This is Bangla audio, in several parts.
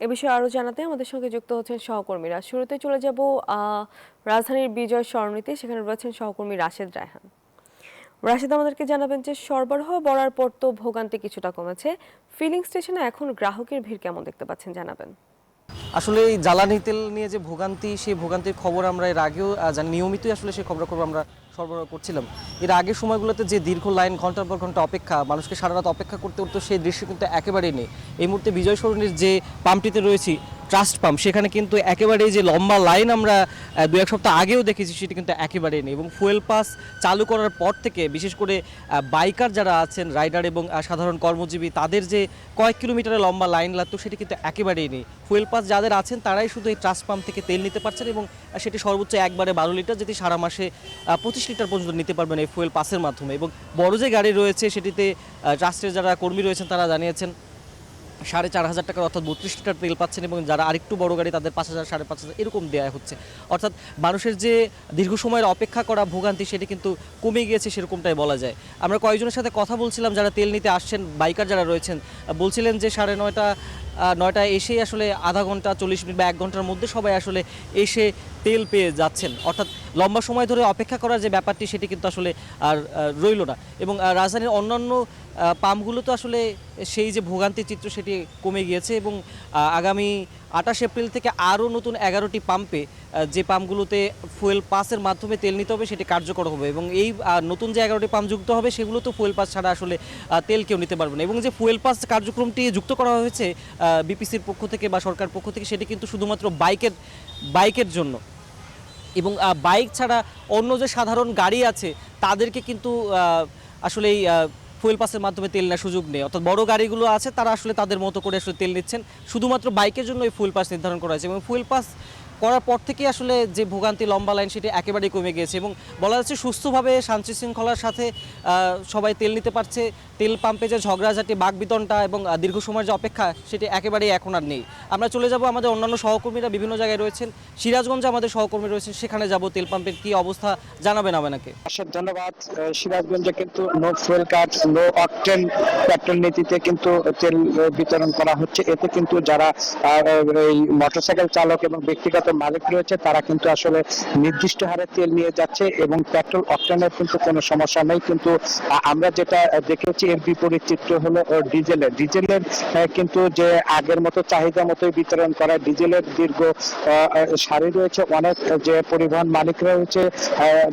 এ বিষয়ে আরো জানাতে আমাদের সঙ্গে যুক্ত হচ্ছেন সহকর্মীরা। শুরুতে চলে যাব রাজধানীর বিজয় সরণিতে, সেখানে রয়েছেন সহকর্মী রাশেদ রায়হান। রাশেদ আমাদেরকে জানাবেন যে সরবরাহ বাড়ার পর তো ভোগান্তি কিছুটা কমেছে, ফিলিং স্টেশনে এখন গ্রাহকের ভিড় কেমন দেখতে পাচ্ছেন জানাবেন। আসলে এই জ্বালানি তেল নিয়ে যে ভোগান্তি, সেই ভোগান্তির খবর আমরা এর আগেও জানি, নিয়মিতই আসলে সেই খবর আমরা সরবরাহ করছিলাম। এর আগের সময়গুলোতে যে দীর্ঘ লাইন, ঘন্টার পর ঘন্টা অপেক্ষা, মানুষকে সারা রাত অপেক্ষা করতে হতো, সেই দৃশ্য কিন্তু একেবারেই নেই। এই মুহূর্তে বিজয় সরণির যে পাম্পটিতে রয়েছি, ট্রাস্ট পাম্প, সেখানে কিন্তু একেবারেই যে লম্বা লাইন আমরা দু এক সপ্তাহ আগেও দেখেছি, সেটি কিন্তু একেবারেই নেই। এবং ফুয়েল পাস চালু করার পর থেকে বিশেষ করে বাইকার যারা আছেন, রাইডার এবং সাধারণ কর্মজীবী, তাদের যে কয়েক কিলোমিটারের লম্বা লাইন লাগতো, সেটি কিন্তু একেবারেই নেই। ফুয়েল পাস যাদের আছেন তারাই শুধু এই ট্রাস্ট পাম্প থেকে তেল নিতে পারছেন, এবং সেটি সর্বোচ্চ একবারে 12 লিটার, যেটি সারা মাসে 25 লিটার পর্যন্ত নিতে পারবেন এই ফুয়েল পাসের মাধ্যমে। এবং বড় যে গাড়ি রয়েছে, সেটিতে ট্রাস্টের যারা কর্মী রয়েছেন তারা জানিয়েছেন 4,500 টাকার অর্থাৎ 32 লিটার তেল পাচ্ছেন, এবং যারা আরেকটু বড় গাড়ি তাদের 5,000, 5,500 এরকম দেওয়া হচ্ছে। অর্থাৎ মানুষের যে দীর্ঘ সময়ের অপেক্ষা করা ভোগান্তি, সেটি কিন্তু কমে গিয়েছে, সেরকমটাই বলা যায়। আমরা কয়েকজনের সাথে কথা বলছিলাম যারা তেল নিতে আসছেন, বাইকার যারা রয়েছেন, বলছিলেন যে 9:30 এসেই আসলে আধা ঘন্টা 40 মিনিট বা 1 ঘন্টার মধ্যে সবাই আসলে এসে তেল পেয়ে যাচ্ছেন। অর্থাৎ লম্বা সময় ধরে অপেক্ষা করার যে ব্যাপারটি, সেটি কিন্তু আসলে আর রইল না। এবং রাজধানীর অন্যান্য পাম্পগুলোতে আসলে সেই যে ভোগান্তির চিত্র, সেটি কমে গিয়েছে। এবং আগামী 28 এপ্রিল থেকে আরও নতুন 11টি পাম্পে, যে পাম্পগুলোতে ফুয়েল পাসের মাধ্যমে তেল নিতে হবে, সেটি কার্যকর হবে। এবং এই নতুন যে 11টি পাম্প যুক্ত হবে, সেগুলো তো ফুয়েল পাস ছাড়া আসলে তেল কেউ নিতে পারবে না। এবং যে ফুয়েল পাস কার্যক্রমটি যুক্ত করা হয়েছে বিপিসির পক্ষ থেকে বা সরকার পক্ষ থেকে, সেটি কিন্তু শুধুমাত্র বাইকের জন্য। এবং বাইক ছাড়া অন্য যে সাধারণ গাড়ি আছে, তাদেরকে কিন্তু আসলে এই ফুয়েল পাসের মাধ্যমে তেল নেওয়ার সুযোগ নেই। অর্থাৎ বড় গাড়িগুলো আছে, তারা আসলে তাদের মতো করে আসলে তেল নিচ্ছেন। শুধুমাত্র বাইকের জন্য এই ফুয়েল পাস নির্ধারণ করা হয়েছে। এবং ফুয়েল পাস করার পর থেকেই আসলে যে ভোগান্তি, লম্বা লাইন, সেটি একেবারেই কমে গিয়েছে। এবং বলা যাচ্ছে সুস্থভাবে, শান্তি শৃঙ্খলার সাথে সবাই তেল নিতে পারছে। তেল পাম্পে যে ঝগড়াঝাটি, বাকবিতণ্ডা এবং দীর্ঘ সময়ের যে অপেক্ষা, সেটি একেবারেই এখন আর নেই। আমরা চলে যাব, আমাদের অন্যান্য সহকর্মীরা বিভিন্ন জায়গায় রয়েছেন, সিরাজগঞ্জে আমাদের সহকর্মী রয়েছেন, সেখানে যাব। তেল পাম্পের কি অবস্থা জানাবেন আমাকে। ধন্যবাদ। সিরাজগঞ্জে কিন্তু no fuel card, no octane petrol নীতিতে কিন্তু তেল বিতরণ করা হচ্ছে। এতে কিন্তু যারা এই মোটরসাইকেল চালক এবং ব্যক্তিগত মালিক রয়েছে, তারা কিন্তু আসলে নির্দিষ্ট হারে তেল নিয়ে যাচ্ছে, এবং পেট্রোল অকটেনের কিন্তু কোনো সমস্যা নেই। কিন্তু আমরা যেটা দেখেছি, এর বিপরীত চিত্র হলো ডিজেলের কিন্তু যে আগের মতো চাহিদা মতোই বিতরণ করা। ডিজেলের দীর্ঘ সারি রয়েছে, অনেক যে পরিবহন মালিক রয়েছে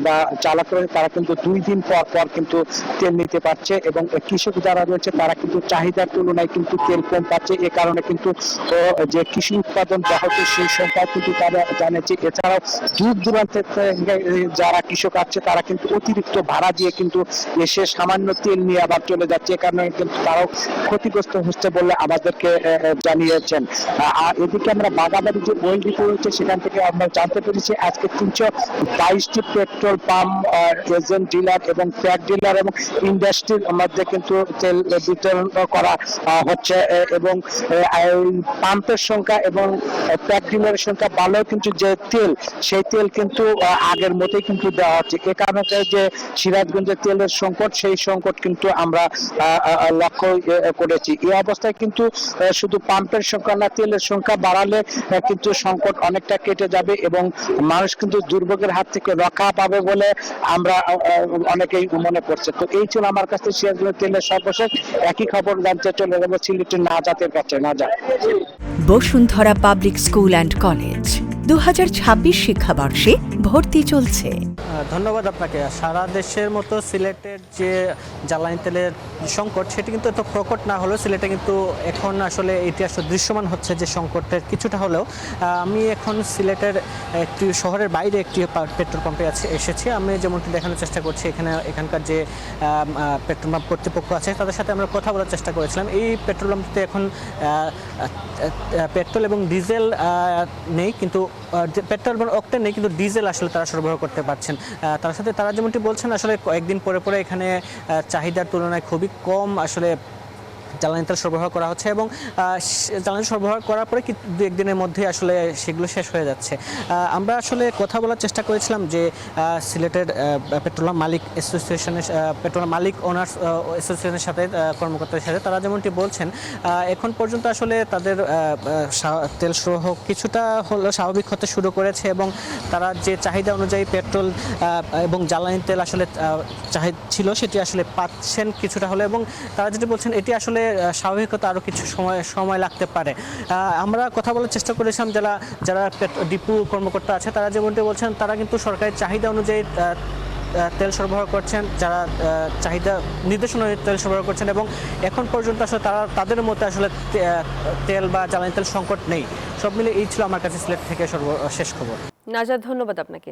বা চালক রয়েছে, তারা কিন্তু 2 দিন পর পর কিন্তু তেল নিতে পারছে। এবং কৃষক যারা রয়েছে, তারা কিন্তু চাহিদার তুলনায় কিন্তু তেল কম পাচ্ছে। এ কারণে কিন্তু যে কৃষি উৎপাদন ব্যাহত, সেই সংখ্যা কিন্তু তারা জানেছে। এছাড়াও দূর দূরান্তে যারা কৃষক আছে, তারা কিন্তু অতিরিক্ত ভাড়া দিয়ে কিন্তু এসে সামান্য তেল নিয়ে আবার চলে যাচ্ছে। এ কারণে কিন্তু তারাও ক্ষতিগ্রস্ত হচ্ছে বলে আমাদেরকে জানিয়েছেন। আর এদিকে আমরা বাগাবাড়ি যে ওয়েল ডিপো রয়েছে, সেখান থেকে আমরা জানতে পেরেছি আজকে 322টি পেট্রোল পাম্প, এজেন্ট ডিলার এবং প্যাক ডিলার এবং ইন্ডাস্ট্রির মধ্যে কিন্তু তেল বিতরণ করা হচ্ছে। এবং পাম্পের সংখ্যা এবং প্যাক ডিলারের সংখ্যা ভালো, কিন্তু যে তেল, সেই তেল কিন্তু আগের মতোই কিন্তু দেওয়া হচ্ছে। এ কারণে যে সিরাজগঞ্জের তেলের সংকট, সেই সংকট কিন্তু আমরা লক্ষ্য করেছি। এই অবস্থায় কিন্তু শুধু পাম্পের সংখ্যা না, তেলের সংখ্যা বাড়ালে কিন্তু সংকট অনেকটা কেটে যাবে, এবং মানুষ কিন্তু দুর্ভোগের হাত থেকে রক্ষা পাবে বলে আমরা অনেকেই মনে করছে। তো এই ছিল আমার কাছে সিরাজগঞ্জ তেলের সর্বশেষ। একই খবর জানতে চলে যাবো সিলেটের নাজাতের কাছে। নাজাত। Bashundhara public school and college 2026 শিক্ষাবর্ষে ভর্তি চলছে। ধন্যবাদ আপনাকে। সারা দেশের মতো সিলেটের যে জ্বালানি তেলের সংকট, সেটি কিন্তু এত প্রকট না হলেও সিলেটে কিন্তু এখন আসলে এটি আসলে দৃশ্যমান হচ্ছে যে সংকটের কিছুটা হলেও। আমি এখন সিলেটের একটি শহরের বাইরে একটি পেট্রোল পাম্পে এসেছি। আমি যেমনটি দেখানোর চেষ্টা করছি, এখানকার যে পেট্রোল পাম্প কর্তৃপক্ষ আছে, তাদের সাথে আমরা কথা বলার চেষ্টা করেছিলাম। এই পেট্রোল পাম্পটিতে এখন পেট্রোল এবং ডিজেল নেই, কিন্তু পেট্রোল এবং অকটেন নেই, কিন্তু ডিজেল আসলে তারা সরবরাহ করতে পারছেন। তারা যেমনটি বলছেন, আসলে কয়েকদিন পরে পরে এখানে চাহিদার তুলনায় খুবই কম আসলে জ্বালানি তেল সরবরাহ করা হচ্ছে এবং জ্বালানি সরবরাহ করার পরে দু একদিনের মধ্যে আসলে সেগুলো শেষ হয়ে যাচ্ছে। আমরা আসলে কথা বলার চেষ্টা করেছিলাম যে সিলেটের পেট্রোলিয়াম মালিক অ্যাসোসিয়েশনের পেট্রোলিয়াম মালিক ওনার্স অ্যাসোসিয়েশনের সাথে কর্মকর্তাদের সাথে, তারা যেমনটি বলছেন এখন পর্যন্ত আসলে তাদের তেল সরবরাহ কিছুটা হলো স্বাভাবিক হতে শুরু করেছে এবং তারা যে চাহিদা অনুযায়ী পেট্রোল এবং জ্বালানি তেল আসলে চাহিদা ছিল সেটি আসলে পাচ্ছেন কিছুটা হলে, এবং তারা যেটি বলছেন এটি আসলে স্বাভাবিক হতে আরও কিছু সময় লাগতে পারে। আমরা কথা বলার চেষ্টা করেছিলাম যারা ডিপো কর্মকর্তা আছে, তারা যেমনটি বলছেন তারা কিন্তু সরকারি চাহিদা অনুযায়ী তেল সরবরাহ করছেন, যারা চাহিদা নির্দেশনা তেল সরবরাহ করছেন এবং এখন পর্যন্ত আসলে তাদের মধ্যে আসলে তেল বা জ্বালানি তেল সংকট নেই। সব মিলে এই ছিল আমার কাছে সিলেট থেকে শেষ খবর। নাজাদ, ধন্যবাদ আপনাকে।